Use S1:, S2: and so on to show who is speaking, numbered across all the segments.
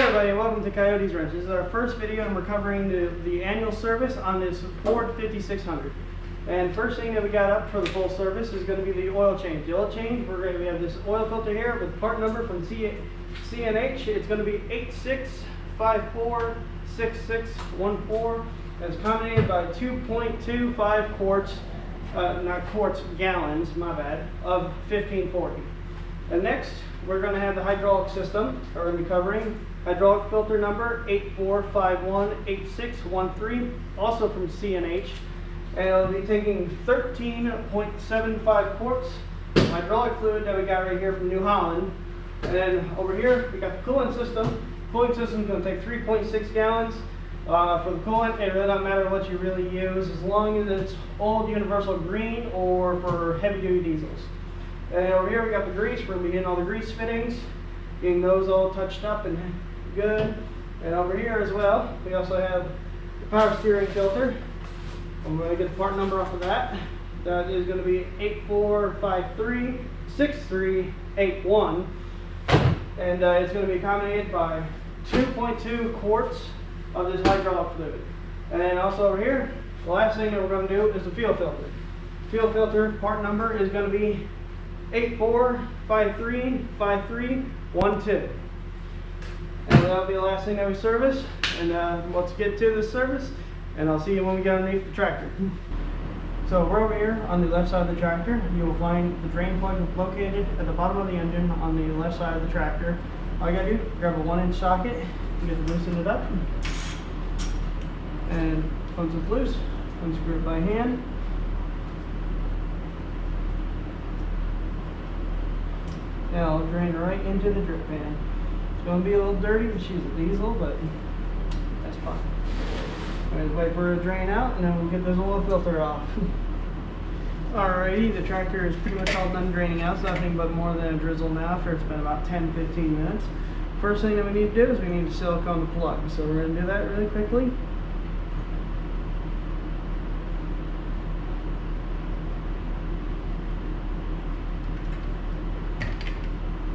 S1: everybody, welcome to Coyote's Wrench. This is our first video and we're covering the annual service on this Ford 5600. And first thing that we got up for the full service is going to be the oil change. The oil change, we have this oil filter here with part number from CNH. It's going to be 86546614. It's accommodated by 2.25 quarts, gallons, my bad, of 1540. And next, we're going to have the hydraulic system that we're going to be covering. Hydraulic filter number 84518613, also from CNH. And it'll be taking 13.75 quarts of hydraulic fluid that we got right here from New Holland. And then over here, we got the coolant system. Cooling system is going to take 3.6 gallons. For the coolant, it really doesn't matter what you really use, as long as it's old universal green or for heavy duty diesels. And over here we got the grease. We're going to be getting all the grease fittings, getting those all touched up and good. And over here as well, we also have the power steering filter. I'm going to get the part number off of that. That is going to be 84536381. And it's going to be accommodated by 2.2 quarts of this hydraulic fluid. And then also over here, the last thing that we're going to do is the fuel filter. Fuel filter part number is going to be 84535312. And that'll be the last thing that we service. And let's get to the service, and I'll see you when we get underneath the tractor. So we're over here on the left side of the tractor. You will find the drain plug located at the bottom of the engine on the left side of the tractor. All you gotta do, grab a 1-inch socket, you get to loosen it up, and once it's loose, unscrew it by hand. Now I'll drain right into the drip pan. It's going to be a little dirty because she's a diesel, but that's fine. Alright, wait for it to drain out, and then we'll get this oil filter off. Alrighty, the tractor is pretty much all done draining out. It's nothing but more than a drizzle now after it's been about 10-15 minutes. First thing that we need to do is we need to silicone the plug. So we're going to do that really quickly.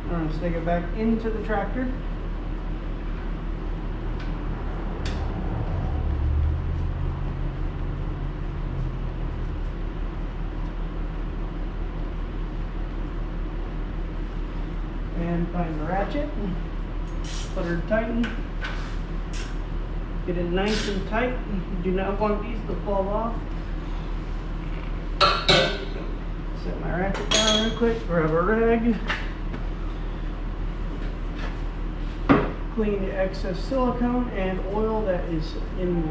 S1: I'm going to stick it back into the tractor. And find the ratchet. Put her tighten. Get it nice and tight. You do not want these to fall off. Set my ratchet down real quick. Grab a rag. Clean the excess silicone and oil that is in the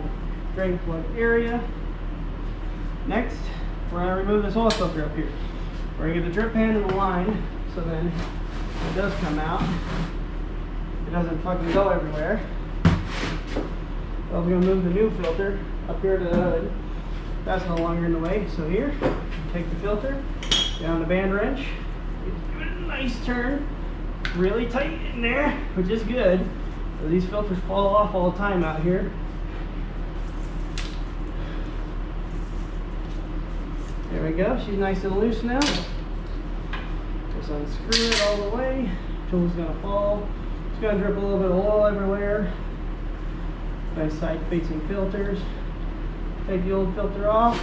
S1: drain plug area. Next, we're going to remove this oil filter up here. We're going to get the drip pan in the line, so then when it does come out, it doesn't fucking go everywhere. So we're going to move the new filter up here to the hood. That's no longer in the way. So here, take the filter down the band wrench, give it a nice turn. Really tight in there, which is good. So these filters fall off all the time out here. There we go. She's nice and loose now. Just unscrew it all the way. Tool's gonna fall. It's gonna drip a little bit of oil everywhere. Nice side-facing filters. Take the old filter off.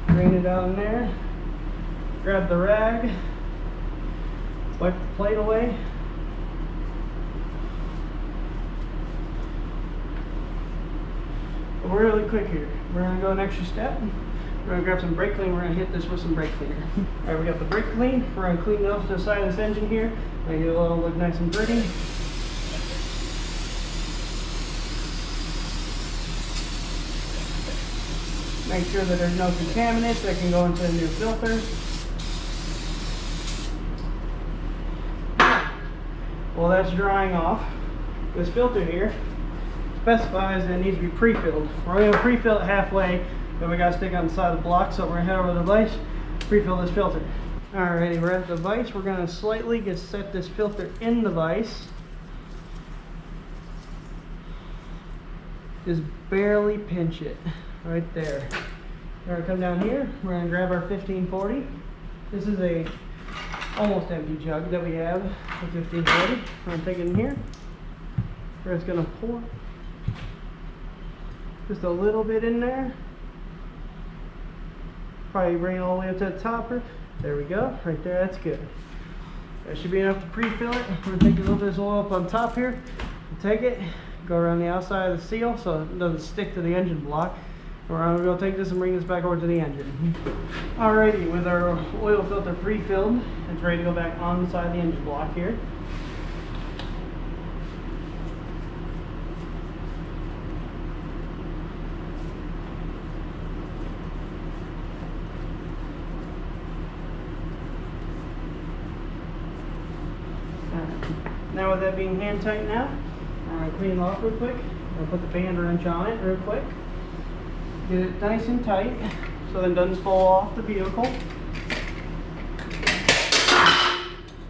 S1: Drain it out in there. Grab the rag. Wipe the plate away. But we're really quick here. We're going to go an extra step. We're going to grab some brake clean. We're going to hit this with some brake cleaner. Alright, we got the brake clean. We're going to clean it off to the side of this engine here. Make it all look nice and pretty. Make sure that there's no contaminants that can go into the new filter. While that's drying off, this filter here specifies that it needs to be pre-filled. We're going to pre-fill it halfway, then we got to stick it on the side of the block, so we're going to head over to the vise, pre-fill this filter. Alrighty, we're at the vise. We're going to slightly set this filter in the vise. Just barely pinch it right there. We're going to come down here. We're going to grab our 1540. This is a almost empty jug that we have, the 1540. I'm going to take it in here. We're just gonna pour just a little bit in there. Probably bring it all the way up to the topper. There we go, right there, that's good. That should be enough to pre-fill it. We're gonna take a little bit of oil up on top here, take it, go around the outside of the seal so it doesn't stick to the engine block. We're gonna take this and bring this back over to the engine. Alrighty, with our oil filter pre-filled, it's ready to go back on the side of the engine block here. Now with that being hand tight now, I'm going to clean it off real quick. I'm going to put the band wrench on it real quick. Get it nice and tight so that it doesn't fall off the vehicle. Just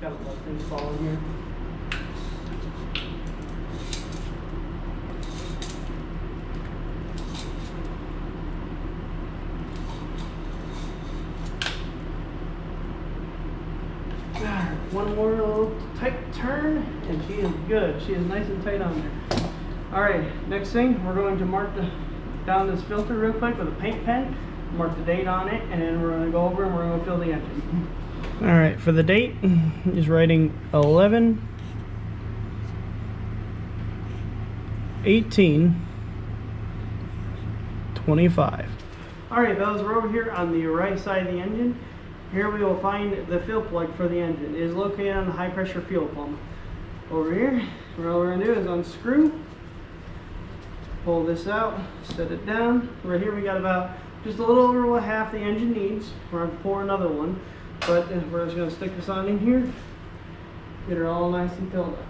S1: got to let things fall in here. One more little tight turn and she is good. She is nice and tight on there. Alright, next thing, we're going to mark down this filter real quick with a paint pen, mark the date on it, and then we're going to go over and we're going to fill the engine. Alright, for the date, is writing 11/18/25. Alright, fellas, we're over here on the right side of the engine. Here we will find the fill plug for the engine. It is located on the high pressure fuel pump. Over here, what we're going to do is unscrew, pull this out, set it down. Right here we got about just a little over what half the engine needs. We're going to pour another one, but we're just going to stick this on in here, get her all nice and filled up.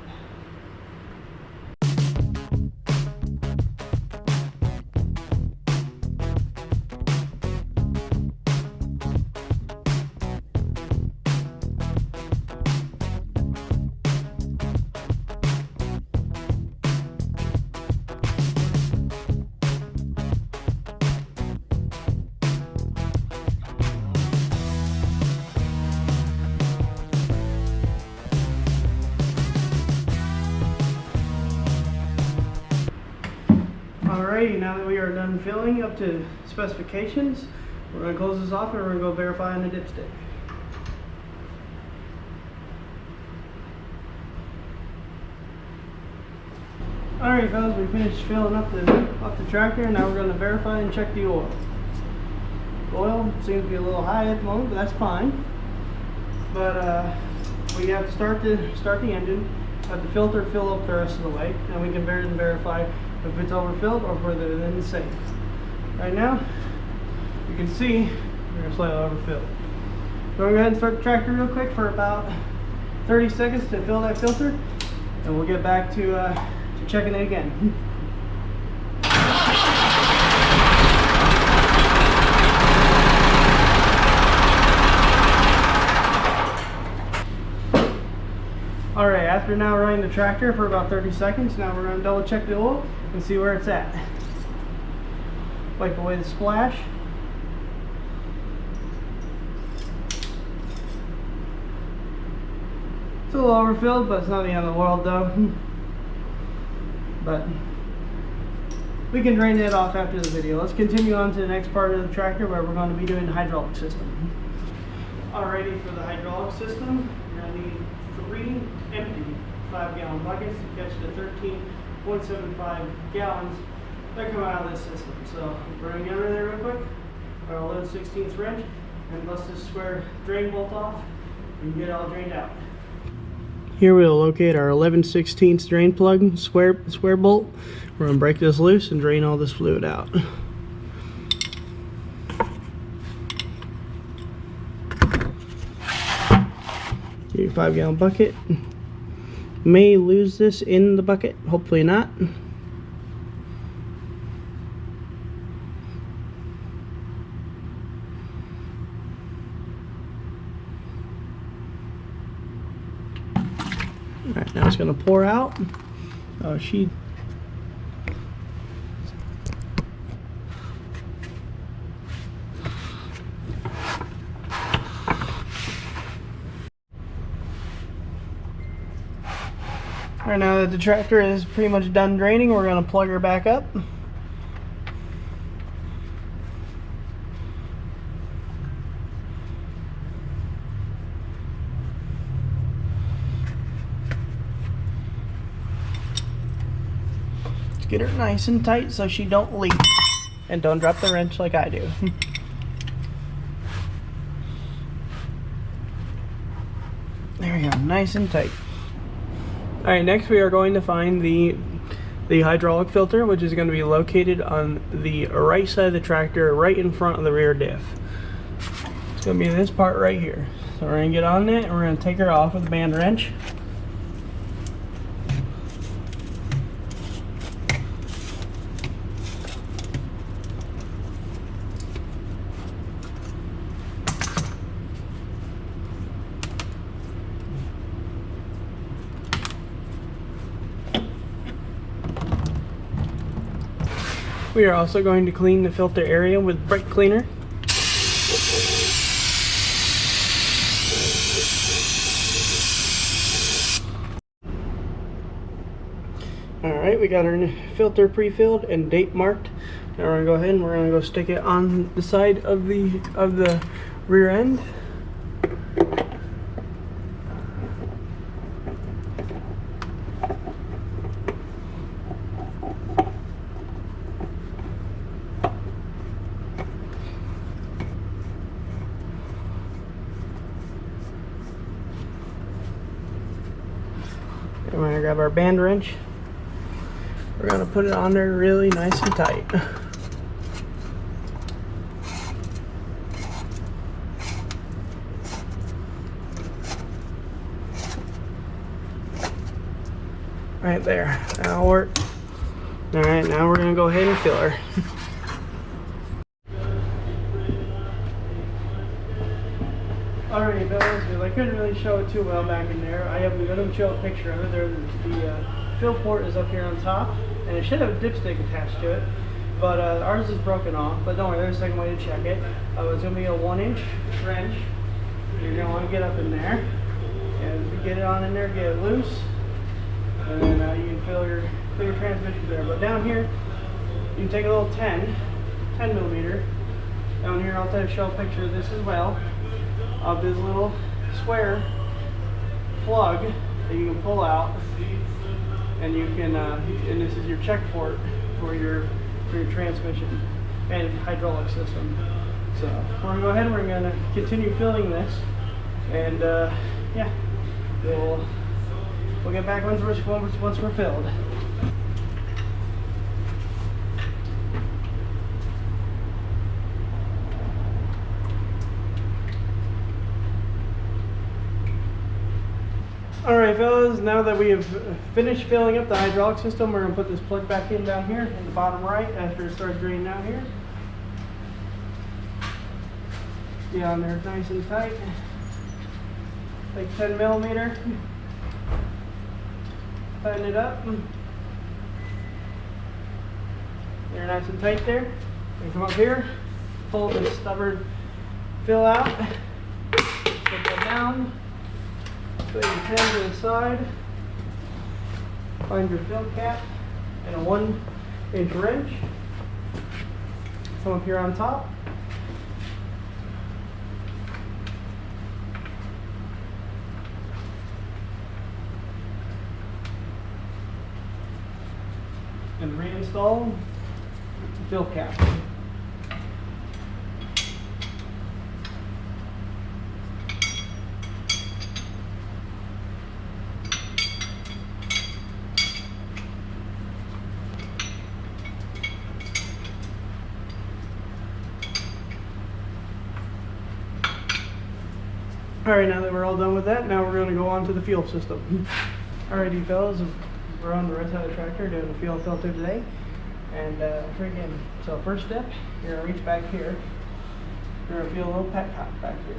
S1: Alrighty, now that we are done filling up to specifications, we're going to close this off and we're going to go verify on the dipstick. Alright fellas, we finished filling up the tractor. Now we're going to verify and check the oil. The oil seems to be a little high at the moment, but that's fine. But we have to start the engine, let the filter fill up the rest of the way, and we can verify if it's overfilled or further than safe. Right now, you can see we're slightly overfilled. So we're going to go ahead and start the tractor real quick for about 30 seconds to fill that filter, and we'll get back to checking it again. Alright, after now running the tractor for about 30 seconds, now we're going to double check the oil and see where it's at. Wipe away the splash. It's a little overfilled, but it's not the end of the world though. But we can drain it off after the video. Let's continue on to the next part of the tractor where we're going to be doing the hydraulic system. Alrighty, for the hydraulic system, you're going to need 3 empty 5-gallon buckets to catch the 13.75 gallons that come out of this system. So we're going to get rid of there real quick, our 11/16 wrench, and bust this square drain bolt off and get it all drained out. Here we'll locate our 11/16 drain plug square bolt. We're going to break this loose and drain all this fluid out. Get your 5-gallon bucket. May lose this in the bucket, hopefully not. Alright, now it's going to pour out. She Alright, now that the tractor is pretty much done draining, we're going to plug her back up. Let's get her nice and tight so she don't leak. And don't drop the wrench like I do. There we go, nice and tight. Alright, next we are going to find the hydraulic filter, which is going to be located on the right side of the tractor, right in front of the rear diff. It's going to be this part right here. So we're going to get on it and we're going to take her off with a band wrench. We are also going to clean the filter area with brake cleaner. Alright, we got our filter pre-filled and date marked. Now we're going to go ahead and we're going to go stick it on the side of the rear end. And we're going to grab our band wrench. We're going to put it on there really nice and tight. Right there, that'll work. Alright, now we're going to go ahead and fill her. Alright, fellas, I couldn't really show it too well back in there. I'm going to show a picture of it. The fill port is up here on top, and it should have a dipstick attached to it, but ours is broken off. But don't worry, there's a second way to check it. It's going to be a 1-inch wrench. You're going to want to get up in there, and as you get it on in there, get it loose, and then you can fill your transmission there. But down here, you can take a little 10 millimeter. Down here, I'll try to show a picture of this as well, of this little square plug that you can pull out, and you can and this is your check port for your transmission and hydraulic system. So we're gonna go ahead and we're gonna continue filling this, and yeah, we'll get back once we're filled. Alright fellas, now that we have finished filling up the hydraulic system, we're going to put this plug back in down here in the bottom right after it starts draining out here. Get on there nice and tight. Take 10 millimeter. Tighten it up. They're nice and tight there. And come up here, pull this stubborn fill out. Put that down. Put your pen to the side, find your fill cap, and a 1-inch wrench. Come up here on top. And reinstall the fill cap. Alright, now that we're all done with that, now we're going to go on to the fuel system. Alrighty fellas, we're on the right side of the tractor doing the fuel filter today. And so first step, you're going to reach back here. You're going to feel a little petcock back here.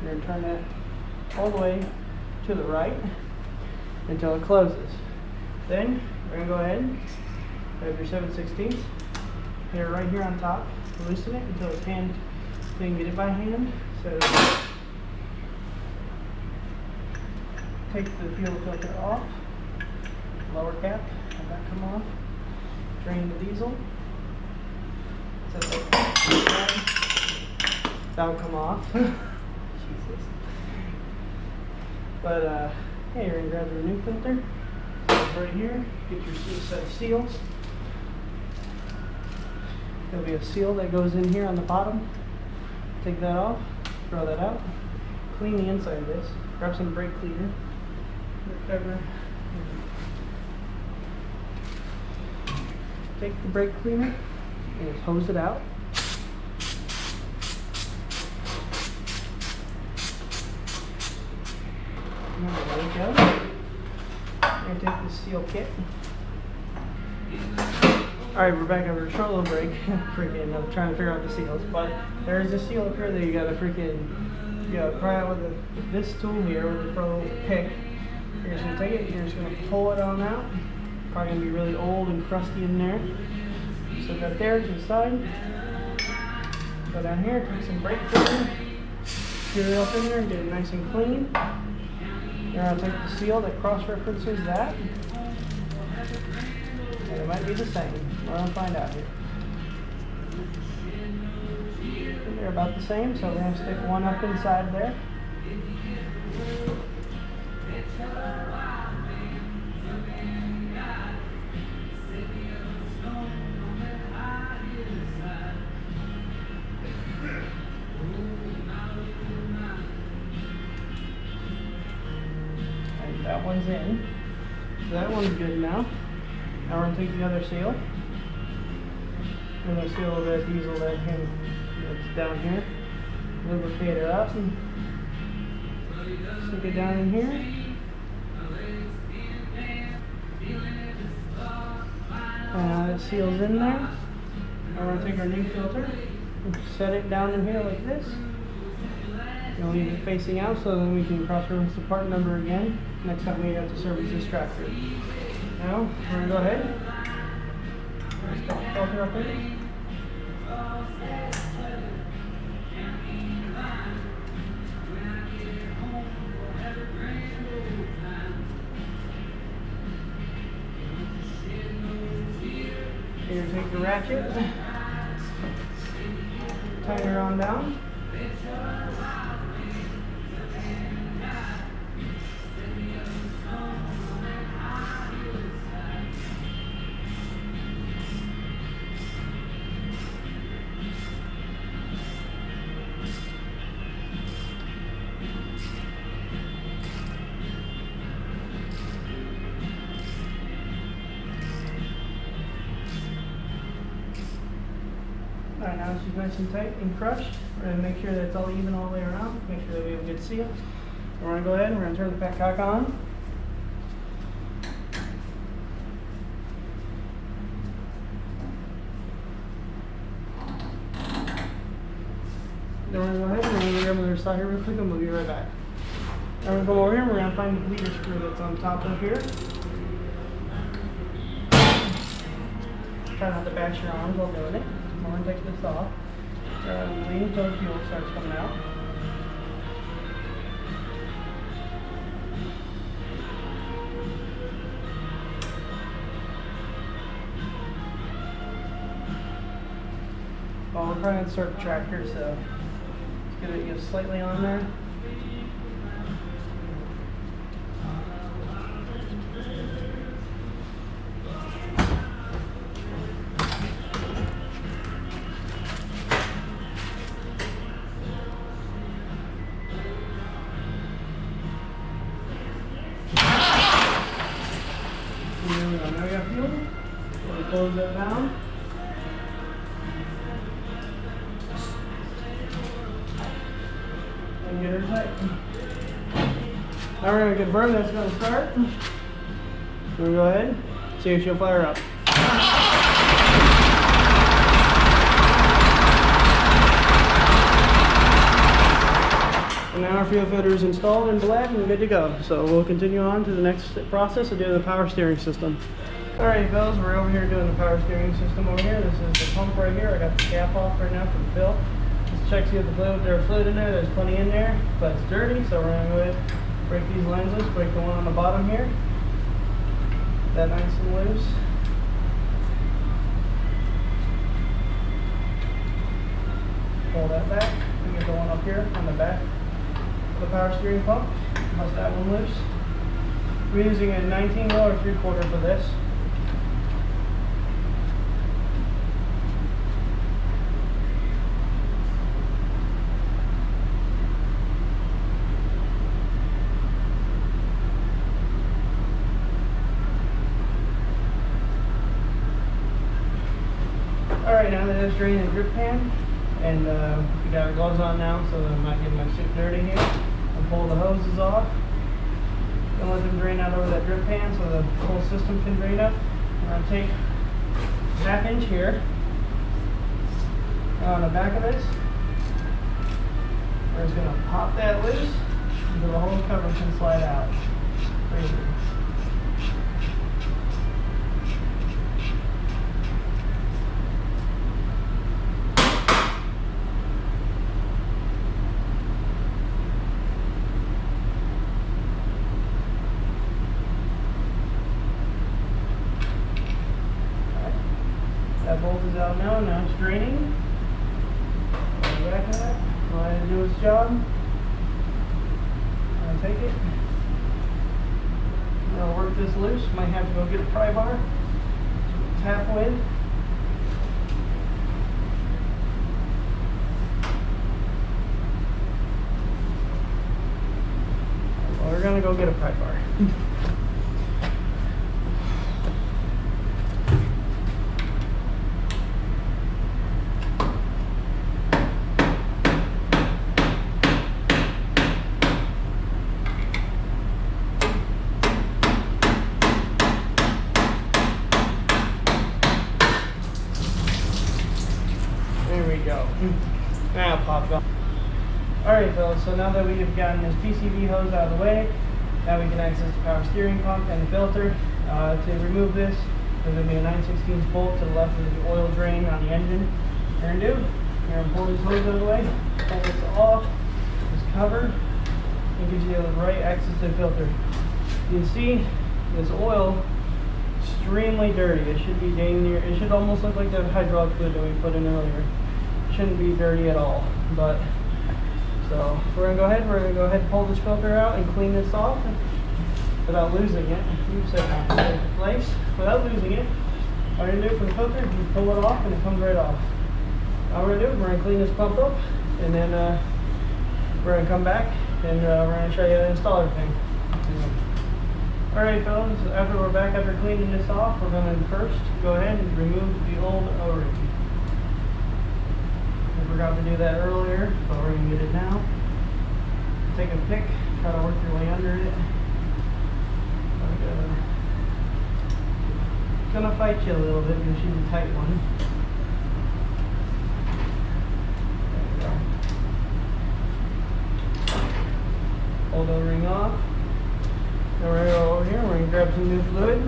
S1: You're going to turn that all the way to the right until it closes. Then, we're going to go ahead, grab your 7/16, hit it right here on top, loosen it until it's hand, so you can get it by hand. So take the fuel filter off, lower cap, have that come off, drain the diesel, set that that'll come off. Jesus. But hey, you're gonna grab your new filter, right here, get your set of seals. There'll be a seal that goes in here on the bottom. Take that off, throw that out, clean the inside of this, grab some brake cleaner, cover. Take the brake cleaner and just hose it out. Now let it go. And take the seal kit. Alright, we're back after a short little break. Freaking, I'm trying to figure out the seals, but there's a seal up here that you gotta pry out with this tool here with the pro pick. You're just gonna take it, you're just gonna pull it on out. Probably gonna be really old and crusty in there. So got there to the side. Go down here, take some brake cleaner, get it up in there, get it nice and clean. You're gonna take the seal that cross-references that. And it might be the same. We're gonna find out here. They're about the same, so we're gonna stick one up inside there. And that one's in. So that one's good now. Now we're going to take the other seal. We're going to seal that diesel that's down here. Lubricate it up and stick it down in here. That seal's in there. Now we're going to take our new filter and set it down in here like this. We'll leave it facing out so then we can cross-reference the part number again next time we have to service this tractor. Now, we're going to go ahead. Stick the filter up in. Here, take the ratchet. Tighten her on down. Alright, now she's nice and tight and crushed. We're going to make sure that it's all even all the way around. Make sure that we have a good seal. We're going to go ahead and we're going to turn the petcock on. Then we're going to go ahead and we're going to grab the other side here real quick and we'll be right back. Now we're going to go over here and we're going to find the bleeder screw that's on top of here. Try not to bash your arms while doing it. I'm going to take this off. Lean until the fuel starts coming out. Well, we're probably going to start the tractor, so let's get it just slightly on there. Now we got fuel. We'll close that down. And get her tight. Now we're going to confirm that's going to start. We're going to go ahead, see if she'll fire up. And now our fuel filter is installed and bled and good to go. So we'll continue on to the next process of doing the power steering system. Alright fellas, we're over here doing the power steering system over here. This is the pump right here. I got the cap off right now for the fill. Just check see if there's fluid in there. There's plenty in there, but it's dirty. So we're going to go ahead and break these lines loose. Break the one on the bottom here. that nice and loose. Pull that back and get the one up here on the back of the power steering pump. Bust that one loose. We're using a 19 mil or 3/4 for this. Alright, now that it's draining the drip pan, and we got our gloves on now, so I'm not getting my suit dirty here. I'll pull the hoses off. Gonna let them drain out over that drip pan so the whole system can drain up. I'm gonna take a 1/2 inch here. Now on the back of this, we're just gonna pop that loose until the whole cover can slide out. Crazy. That bolt is out now it's draining. Go back to that. Let it do its job. I'm gonna take it. I'm gonna work this loose. Might have to go get a pry bar. It's halfway. Well, we're gonna go get a pry bar. There we go. Now pop off. Alright fellas, so now that we have gotten this PCV hose out of the way, now we can access the power steering pump and the filter. To remove this, there's going to be a 9/16 bolt to the left of the oil drain on the engine. What you're going to do, you're going to pull this hose out of the way, pull this off, this cover, and gives you the right access to the filter. You can see this oil extremely dirty. It should be dang near, it should almost look like the hydraulic fluid that we put in earlier. It shouldn't be dirty at all. But so we're gonna go ahead and pull this filter out and clean this off without losing it. You set it in place without losing it. All you're gonna do for the filter, you pull it off and it comes right off. All we're gonna do, we're gonna clean this pump up, and then we're gonna come back and we're gonna show you the installer thing. Alright fellas, after we're back after cleaning this off, we're going to first go ahead and remove the old O-ring. I forgot to do that earlier, but we're going to get it now. Take a pick, try to work your way under it. It's going to fight you a little bit because she's a tight one. There we go. Pull the O-ring off. Now we're going to go over here, we're going to grab some new fluid.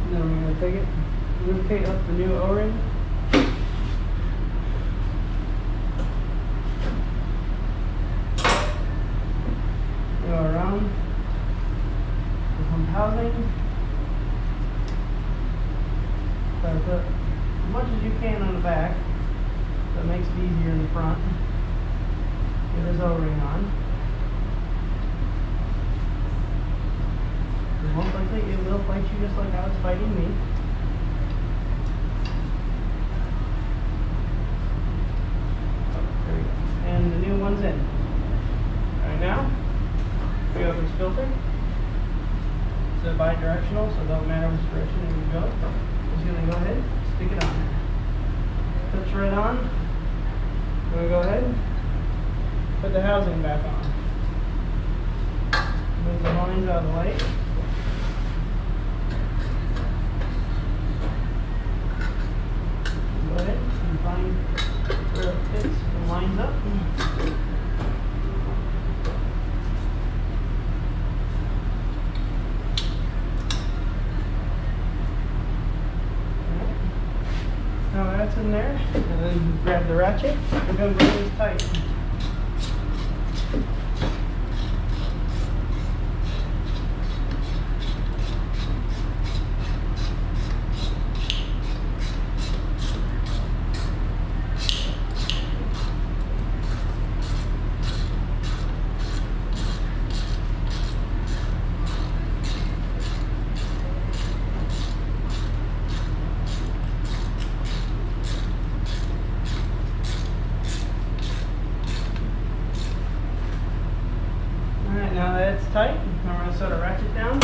S1: And then we're going to take it, lubricate up the new O-ring. Go around the pump housing. Try to put as much as you can on the back, so it makes it easier in the front. Get this O-ring on. And most likely it will fight you just like how it's fighting me. There we go. And the new one's in. Alright, now we go over this filter. It's bi-directional, so it doesn't matter which direction you go. Just gonna go ahead, stick it on there. Puts right on. I'm gonna go ahead and put the housing back on. Move the lines out of the way. Go ahead and find where it fits and lines up. Now that's in there, and then grab the ratchet, we're going to bring this tight. Now that it's tight, I'm going to set a ratchet down,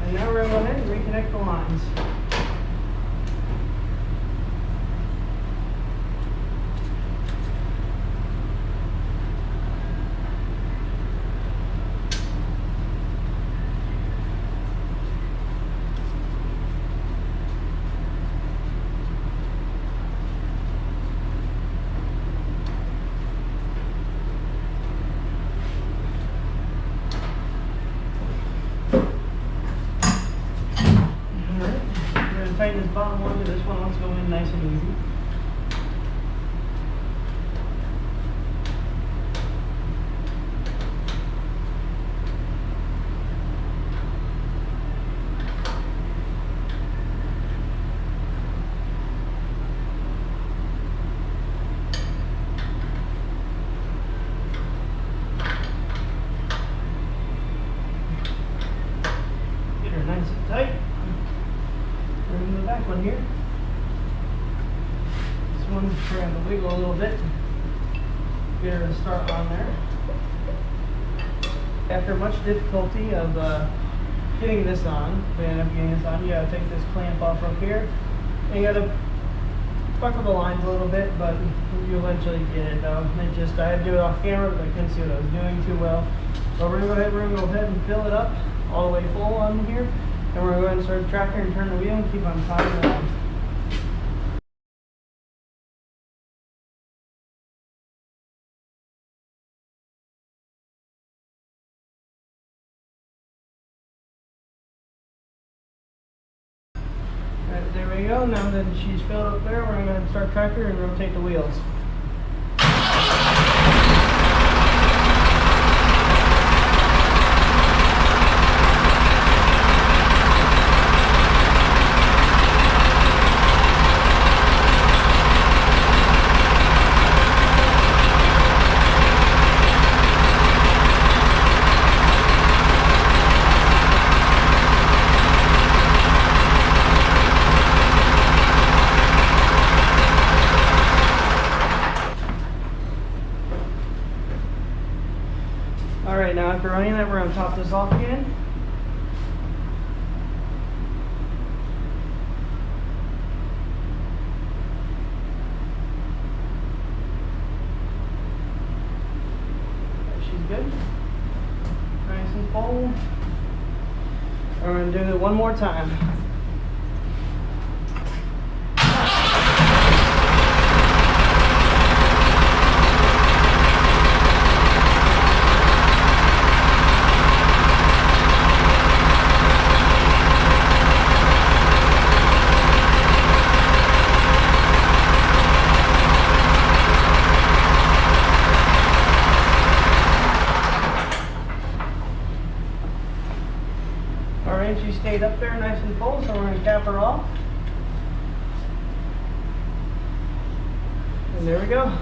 S1: and now we're going to go ahead and reconnect the lines. Tighten this bottom one, this one wants to go in nice and easy. Get her nice and tight. In the back one here. This one, we're going to wiggle a little bit. Get her to start on there. After much difficulty of getting this on, we end up getting this on. You got to take this clamp off up here. And you got to buckle the lines a little bit, but you eventually get it though. I had to do it off camera, but I couldn't see what I was doing too well. So we're going to go ahead and fill it up all the way full on here. And we're going to go ahead and start the tractor and turn the wheel and keep on tying it on. Alright, there we go. Now that she's filled up there, we're going to go ahead and start the tractor and rotate the wheels. Alright, now after running that, we're going to top this off again. She's good. Nice and full. We're going to do it one more time. Alright, she stayed up there nice and full, so we're going to cap her off. And there we go.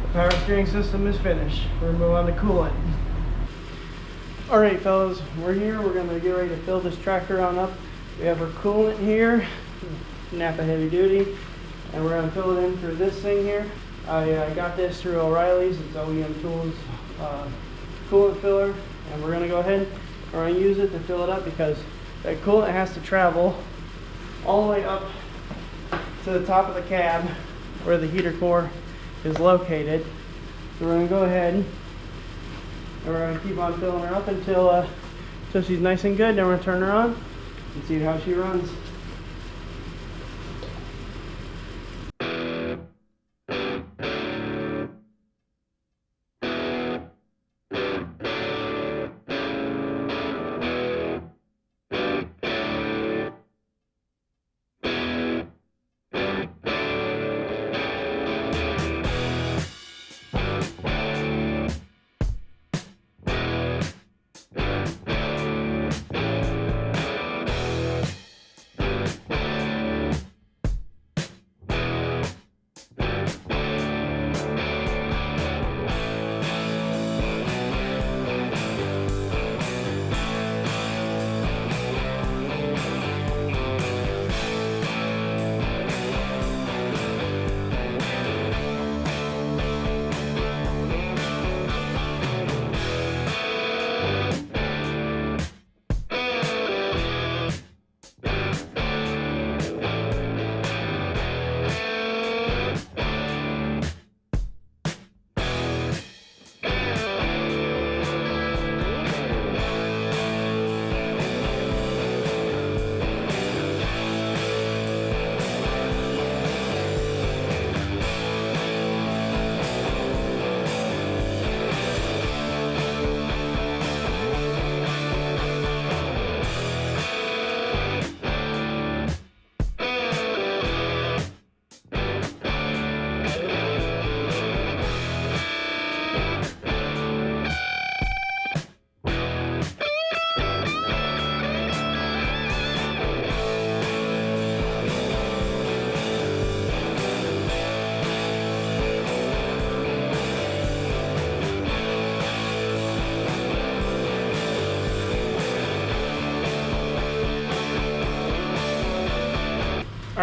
S1: The power steering system is finished. We're going to move on to coolant. Alright fellas, we're here. We're going to get ready to fill this tractor on up. We have our coolant here, Napa Heavy Duty, and we're going to fill it in through this thing here. I got this through O'Reilly's. It's OEM Tools coolant filler, and we're going to go ahead. We're going to use it to fill it up because that coolant has to travel all the way up to the top of the cab where the heater core is located. So we're going to go ahead and we're going to keep on filling her up until she's nice and good. Then we're going to turn her on and see how she runs.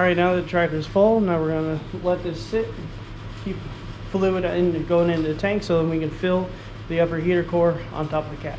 S1: Alright, now that the tractor's full, now we're going to let this sit, keep fluid going into the tank so then we can fill the upper heater core on top of the cab.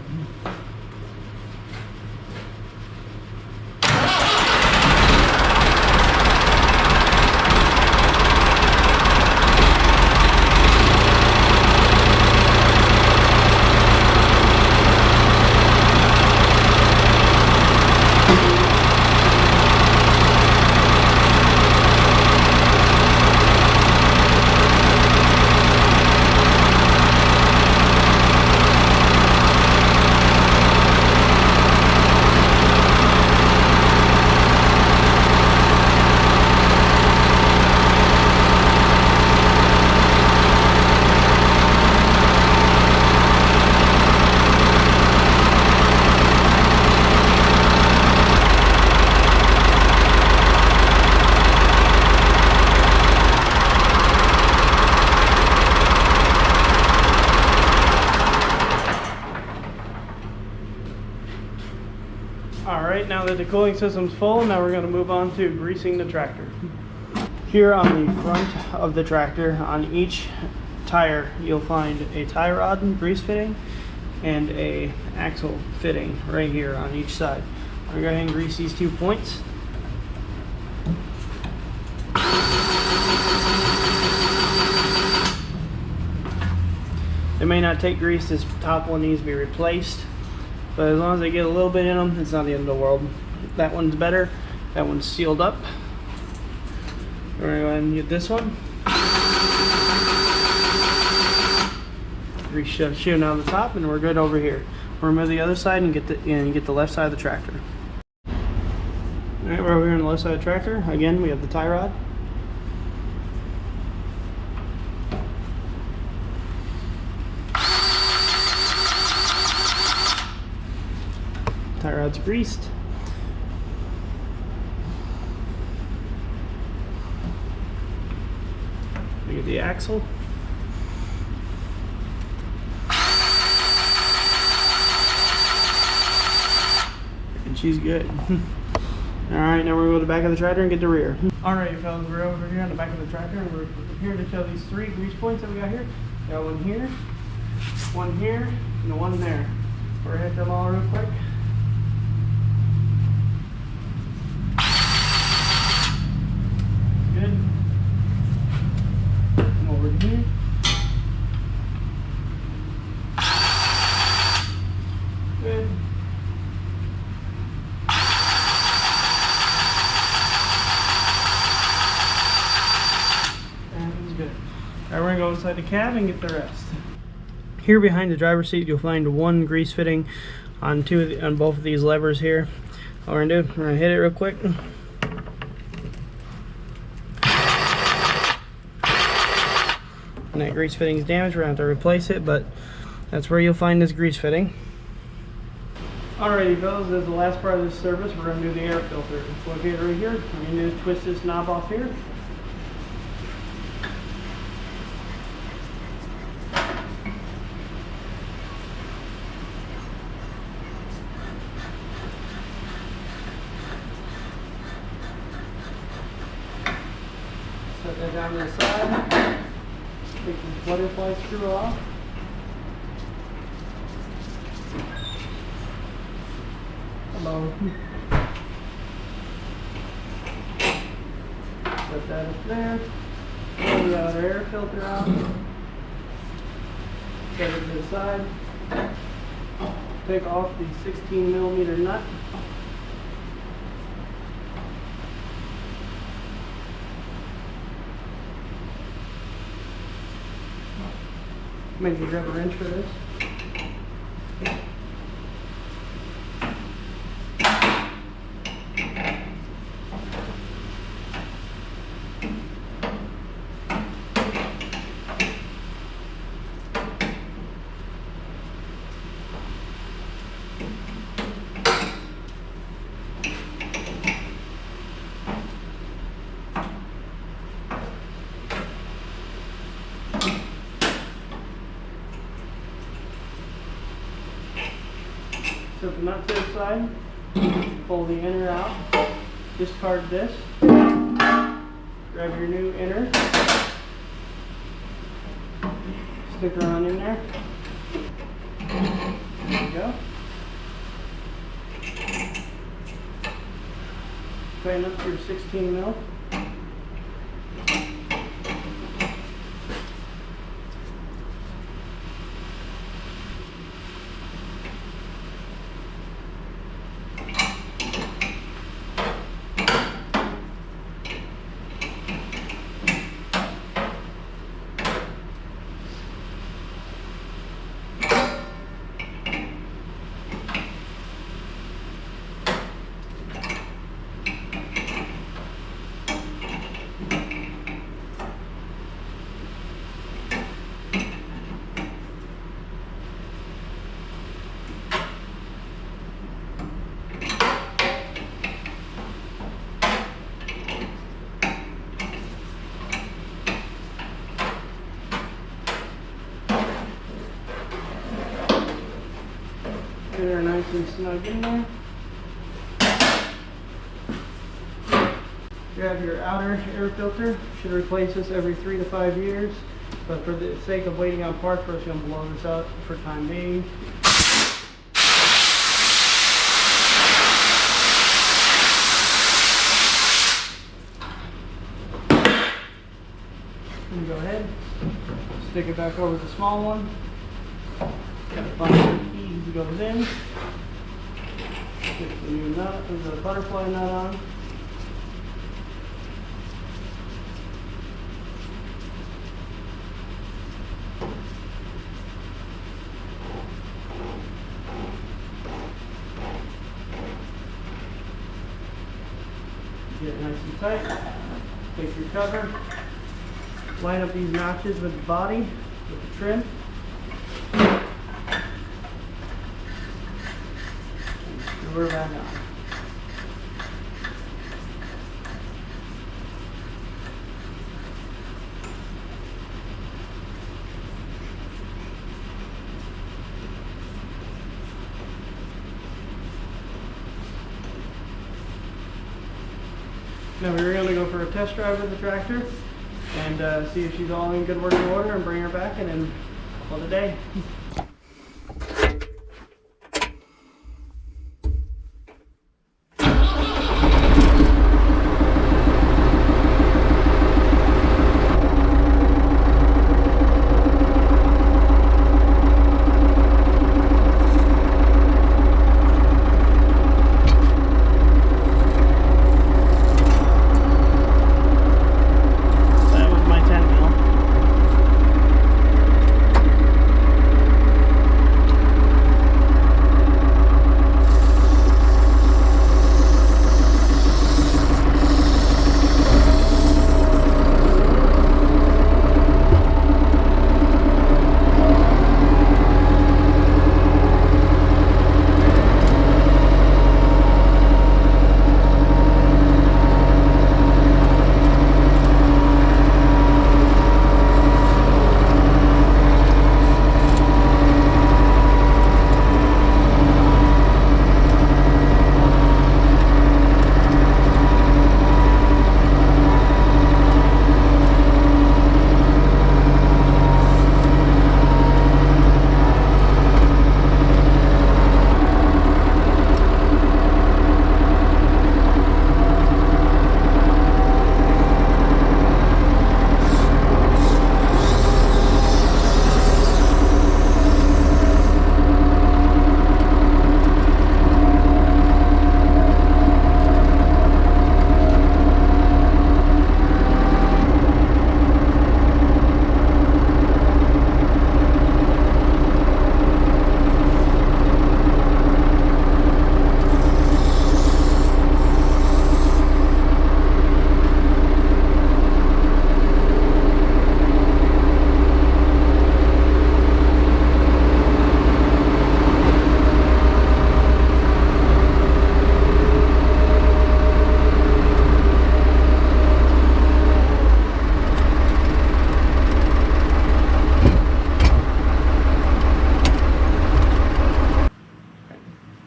S1: Alright, now that the cooling system's full, now we're going to move on to greasing the tractor. Here on the front of the tractor, on each tire, you'll find a tie rod and grease fitting and a axle fitting right here on each side. I'm going to go ahead and grease these 2 points. They may not take grease, this top one needs to be replaced. But as long as they get a little bit in them, it's not the end of the world. That one's better. That one's sealed up. We're going to go ahead and get this one. Grease shooting out of the top, and we're good over here. We'll remove the other side and get the left side of the tractor. Alright, we're over here on the left side of the tractor. Again, we have the tie rod. Tie rod's greased. We get the axle. And she's good. Alright, now we're going to go to the back of the tractor and get the rear. Alright fellas, we're over here on the back of the tractor and we're here to show these 3 grease points that we got here. We got one here, and one there. We're going to hit them all real quick. Good. And over here. Good. And it's good. Alright, we're going to go inside the cab and get the rest. Here behind the driver's seat, you'll find one grease fitting on both of these levers here. All we're going to do, we're going to hit it real quick. And that grease fitting is damaged, we're going to have to replace it, but that's where you'll find this grease fitting. Alrighty fellas, as the last part of this service, we're going to do the air filter. It's located right here. What we're going to do is twist this knob off here. Set that down to the side. Take the butterfly screw off. Hello. Set that up there. Pull the outer air filter out. Set it to the side. Take off the 16mm nut. Maybe grab a wrench for this. Set the nut to the side, pull the inner out, discard this. Grab your new inner. Stick her on in there. There you go. Tighten up your 16 mil. Get her nice and snug in there. Grab your outer air filter. Should replace this every 3 to 5 years, but for the sake of waiting on parts, we're just going to blow this out for time being. And go ahead, stick it back over the small one. Gotta find where the key goes in. Stick the new nut, the butterfly nut on. Get it nice and tight. Take your cover. Line up these notches with the body, with the trim. And screw her back on. Now we're going to go for a test drive with the tractor and see if she's all in good working order and bring her back and then call it a day.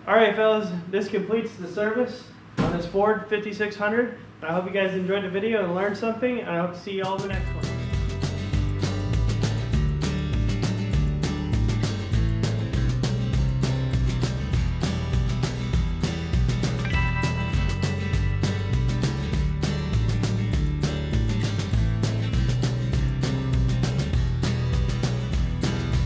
S1: Alright fellas, this completes the service on this Ford 5600. I hope you guys enjoyed the video and learned something, and I hope to see you all in the next one.